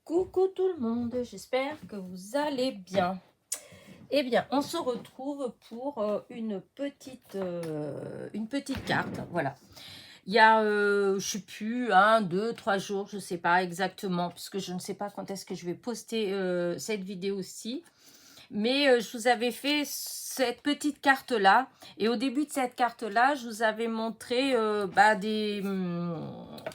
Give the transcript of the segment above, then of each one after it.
Coucou tout le monde, j'espère que vous allez bien. Eh bien, on se retrouve pour une petite carte. Voilà. Il y a, je ne sais plus, 1, 2, 3 jours, je ne sais pas exactement, puisque je ne sais pas quand est-ce que je vais poster cette vidéo-ci. Mais je vous avais fait cette petite carte-là. Et au début de cette carte-là, je vous avais montré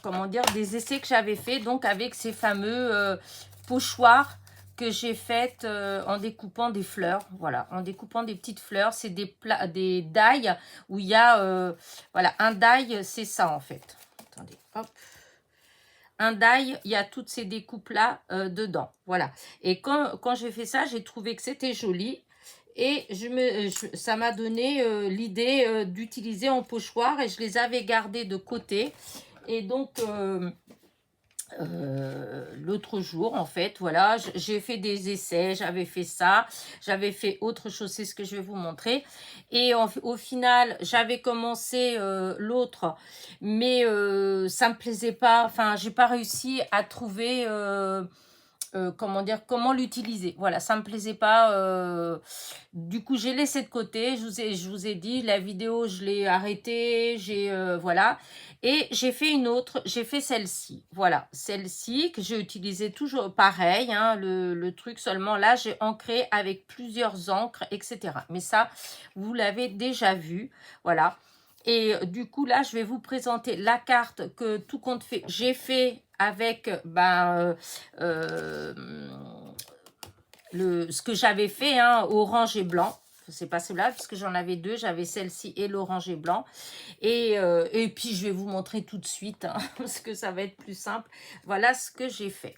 comment dire, des essais que j'avais fait donc avec ces fameux pochoirs que j'ai faites en découpant des fleurs. Voilà, en découpant des petites fleurs. C'est des die où il y a, voilà, un die, c'est ça en fait. Attendez, hop. Un die, il y a toutes ces découpes-là dedans. Voilà. Et quand j'ai fait ça, j'ai trouvé que c'était joli. Et ça m'a donné l'idée d'utiliser en pochoir. Et je les avais gardés de côté. Et donc, l'autre jour, en fait, voilà, j'ai fait des essais. J'avais fait ça. J'avais fait autre chose. C'est ce que je vais vous montrer. Et au final, j'avais commencé l'autre. Mais ça me plaisait pas. Enfin, j'ai pas réussi à trouver... comment dire, comment l'utiliser. Voilà, ça me plaisait pas. Du coup, j'ai laissé de côté. Je vous ai dit, la vidéo, je l'ai arrêtée. Voilà. Et j'ai fait une autre. J'ai fait celle-ci. Voilà, celle-ci que j'ai utilisée toujours pareil. Hein, le truc seulement là, j'ai ancré avec plusieurs encres, etc. Mais ça, vous l'avez déjà vu. Voilà. Et du coup, là, je vais vous présenter la carte que tout compte fait. J'ai fait avec ce que j'avais fait, hein, orange et blanc. C'est pas cela, puisque j'en avais deux. J'avais celle-ci et l'orange et blanc. Et puis, je vais vous montrer tout de suite, hein, parce que ça va être plus simple. Voilà ce que j'ai fait.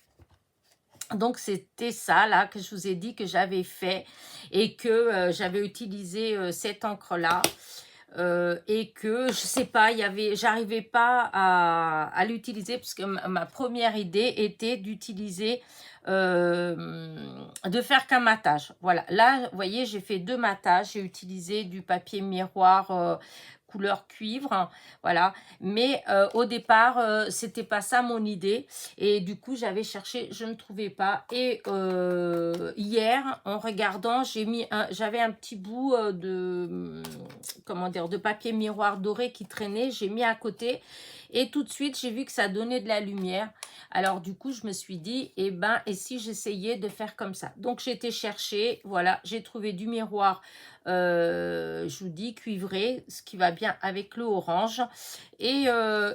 Donc, c'était ça, là, que je vous ai dit que j'avais fait et que j'avais utilisé cette encre-là. Et que je sais pas, j'arrivais pas à l'utiliser parce que ma première idée était d'utiliser de faire qu'un matage. Voilà, là vous voyez, j'ai fait 2 matages, j'ai utilisé du papier miroir couleur cuivre, hein, voilà, mais au départ c'était pas ça mon idée et du coup j'avais cherché, je ne trouvais pas. Et hier en regardant, j'avais un petit bout comment dire, de papier miroir doré qui traînait, j'ai mis à côté et tout de suite j'ai vu que ça donnait de la lumière. Alors du coup je me suis dit, et si j'essayais de faire comme ça. Donc j'ai été chercher, voilà, j'ai trouvé du miroir je vous dis cuivré, ce qui va bien avec le orange, et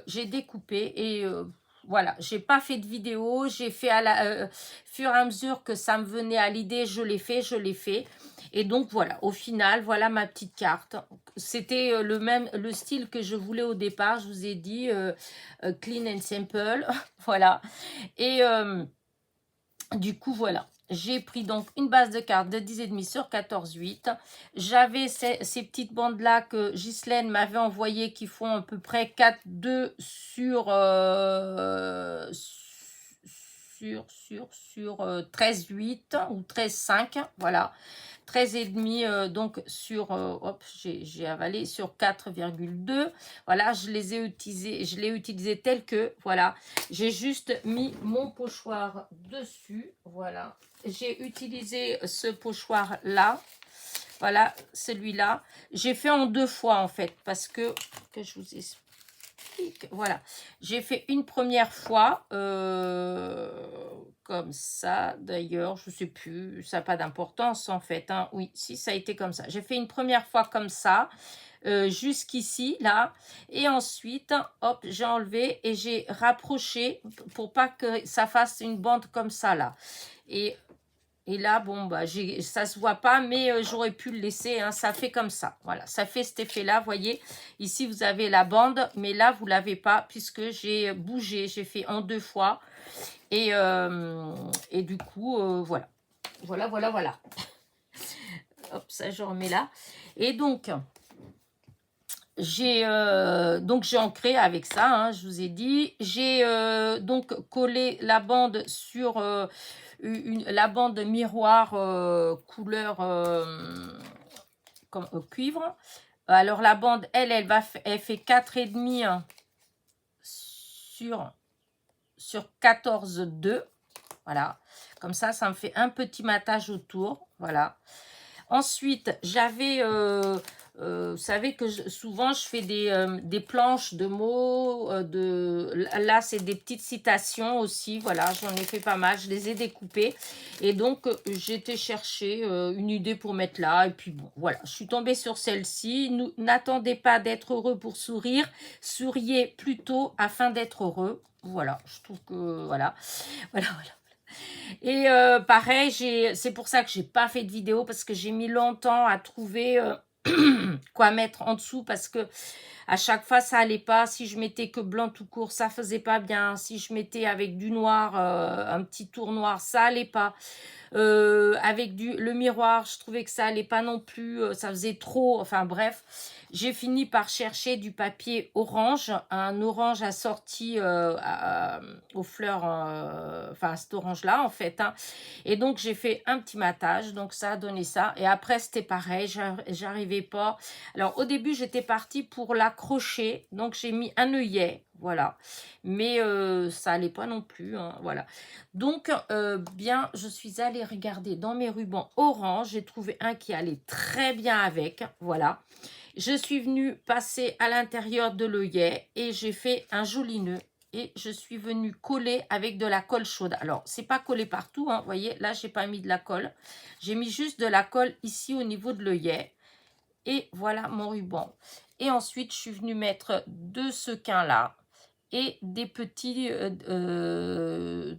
j'ai découpé et voilà, j'ai pas fait de vidéo, j'ai fait à la fur et à mesure que ça me venait à l'idée, je l'ai fait. Et donc voilà, au final, voilà ma petite carte. C'était le style que je voulais au départ, je vous ai dit, clean and simple, voilà. Et du coup, voilà. J'ai pris donc une base de cartes de 10,5 sur 14,8. J'avais ces petites bandes-là que Ghislaine m'avait envoyées qui font à peu près 4,2 sur 13,8 ou 13,5. Voilà. 13,5 donc sur, hop, j'ai avalé sur 4,2. Voilà, je l'ai utilisé tel que, voilà. J'ai juste mis mon pochoir dessus, voilà. J'ai utilisé ce pochoir-là, voilà, celui-là. J'ai fait en 2 fois, en fait, parce que je vous explique. Voilà, j'ai fait une première fois comme ça. D'ailleurs, je sais plus, ça n'a pas d'importance en fait, hein. Oui, si, ça a été comme ça. J'ai fait une première fois comme ça, jusqu'ici, là. Et ensuite, hop, j'ai enlevé et j'ai rapproché pour pas que ça fasse une bande comme ça, là. Et là, bon, bah, ça se voit pas, mais j'aurais pu le laisser, hein, ça fait comme ça. Voilà, ça fait cet effet-là, voyez. Ici, vous avez la bande, mais là, vous l'avez pas, puisque j'ai bougé, j'ai fait en 2 fois. Et du coup, voilà. Voilà. Hop, ça, je remets là. Et donc, j'ai ancré avec ça, hein, je vous ai dit. J'ai donc collé la bande sur la bande miroir couleur cuivre. Alors la bande, elle fait 4,5 sur 14,2. Voilà. Comme ça me fait un petit matage autour. Voilà. Ensuite, j'avais, vous savez que souvent je fais des planches de mots, là c'est des petites citations aussi, voilà, j'en ai fait pas mal, je les ai découpées. Et donc, j'ai été chercher une idée pour mettre là, et puis bon, voilà, je suis tombée sur celle-ci. N'attendez pas d'être heureux pour sourire, souriez plutôt afin d'être heureux. Voilà, je trouve que, voilà, voilà, voilà. Et pareil, c'est pour ça que j'ai pas fait de vidéo, parce que j'ai mis longtemps à trouver quoi mettre en dessous, parce que à chaque fois ça allait pas. Si je mettais que blanc tout court, ça faisait pas bien. Si je mettais avec du noir, un petit tour noir, ça allait pas. Avec le miroir, je trouvais que ça allait pas non plus, ça faisait trop, enfin bref. J'ai fini par chercher du papier orange, un orange assorti aux fleurs, enfin à cet orange là en fait, hein. Et donc j'ai fait un petit matage, donc ça a donné ça. Et après c'était pareil, j'arrivais pas. Alors au début j'étais partie pour l'accrocher, donc j'ai mis un œillet, voilà. Mais ça allait pas non plus, hein, voilà. Donc, bien, je suis allée regarder dans mes rubans orange. J'ai trouvé un qui allait très bien avec. Voilà. Je suis venue passer à l'intérieur de l'œillet et j'ai fait un joli nœud. Et je suis venue coller avec de la colle chaude. Alors, c'est pas collé partout, hein. Vous voyez, là, j'ai pas mis de la colle. J'ai mis juste de la colle ici au niveau de l'œillet. Et voilà mon ruban. Et ensuite, je suis venue mettre deux sequins là. Et des petits, 3-4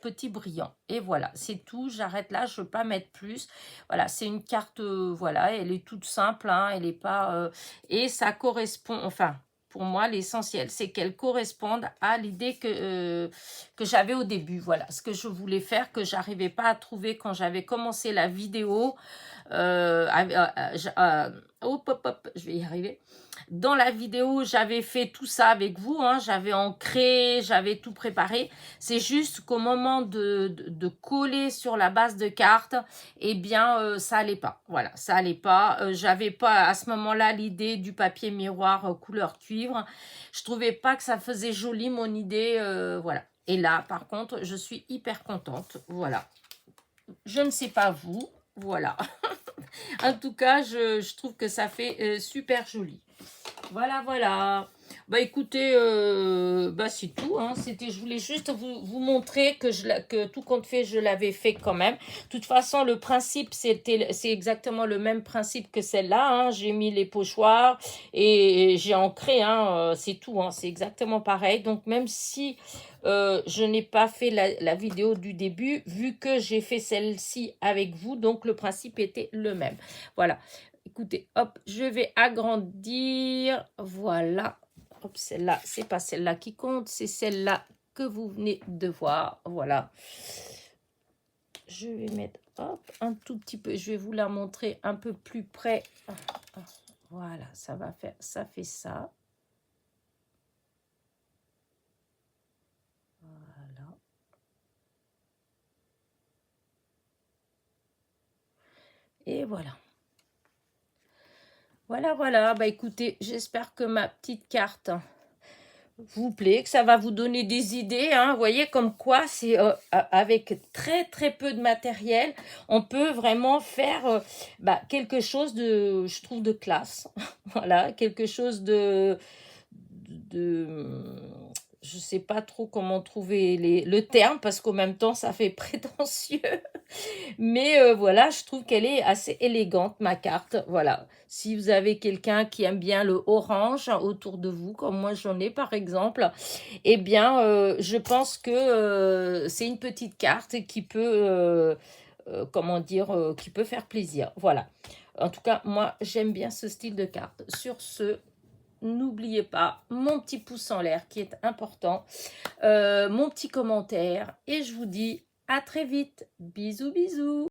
petits brillants. Et voilà, c'est tout. J'arrête là, je ne veux pas mettre plus. Voilà, c'est une carte, voilà, elle est toute simple, hein, elle n'est pas... et ça correspond, enfin, pour moi, l'essentiel, c'est qu'elle corresponde à l'idée que j'avais au début. Voilà, ce que je voulais faire, que j'arrivais pas à trouver quand j'avais commencé la vidéo. Hop, hop, hop, je vais y arriver. Dans la vidéo, j'avais fait tout ça avec vous, hein, j'avais ancré, j'avais tout préparé. C'est juste qu'au moment de coller sur la base de carte, eh bien, ça allait pas. Voilà, ça allait pas. J'avais pas à ce moment-là l'idée du papier miroir couleur cuivre. Je trouvais pas que ça faisait joli mon idée, voilà. Et là, par contre, je suis hyper contente. Voilà. Je ne sais pas vous, voilà. En tout cas, je trouve que ça fait super joli. Voilà, voilà. Bah écoutez, bah c'est tout, hein. Je voulais juste vous montrer que tout compte fait, je l'avais fait quand même. De toute façon, le principe, c'est exactement le même principe que celle-là, hein. J'ai mis les pochoirs et j'ai ancré, hein, c'est tout, hein. C'est exactement pareil. Donc même si je n'ai pas fait la vidéo du début, vu que j'ai fait celle-ci avec vous, donc le principe était le même. Voilà. Écoutez, hop, je vais agrandir. Voilà. Hop, celle-là, c'est pas celle-là qui compte, c'est celle-là que vous venez de voir. Voilà. Je vais mettre, hop, un tout petit peu. Je vais vous la montrer un peu plus près. Voilà, ça va faire, ça fait ça. Voilà. Et voilà. Voilà, voilà. Bah écoutez, j'espère que ma petite carte vous plaît, que ça va vous donner des idées, hein. Vous voyez comme quoi c'est avec très très peu de matériel, on peut vraiment faire quelque chose de, je trouve, de classe. Voilà, quelque chose de je sais pas trop comment trouver le terme, parce qu'en même temps ça fait prétentieux. Mais voilà, je trouve qu'elle est assez élégante, ma carte. Voilà. Si vous avez quelqu'un qui aime bien le orange autour de vous, comme moi j'en ai par exemple, eh bien, je pense que c'est une petite carte qui peut, comment dire, qui peut faire plaisir. Voilà. En tout cas, moi, j'aime bien ce style de carte. Sur ce, n'oubliez pas mon petit pouce en l'air qui est important, mon petit commentaire, et je vous dis à très vite. Bisous, bisous.